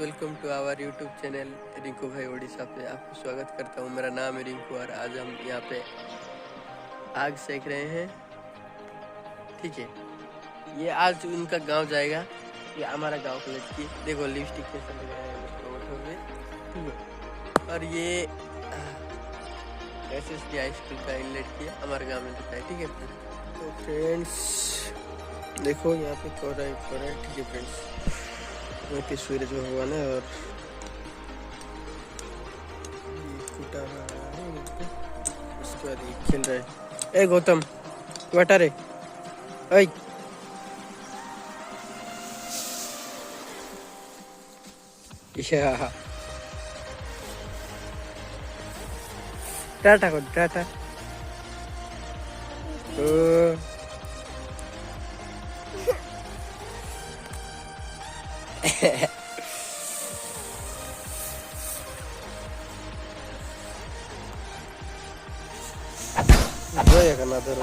Welcome to our YouTube channel Rinku भाई उड़ीसा पे आपको स्वागत करता हूँ। मेरा नाम है रिंकू और आज हम यहाँ पे आग सेक रहे हैं। ठीक है, ये आज उनका गांव जाएगा। ये हमारा गांव का लड़की, देखो लिपस्टिक कैसे लगाया है उसको होठों में। ठीक है, और ये SSD हाई स्कूल का लड़की है, हमारे गाँव में रहता है। ठीक है तो फ्रेंड्स देखो यहाँ पे कोहरा है। ठीक है फ्रेंड्स, यहाँ पे सूरज भगवान है और कुटा रहा है, उसके बाद ये खेल रहा है। ए गौतम वाटर रे, ओए या टाटा को टाटा। ओ Zoya का नादर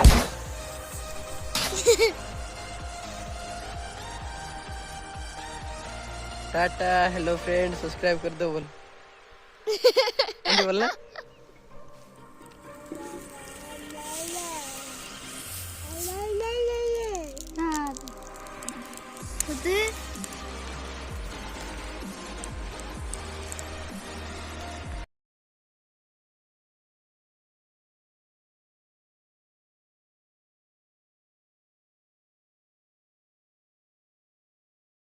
टाटा। हेलो फ्रेंड, सब्सक्राइब कर दो बोल बोलना।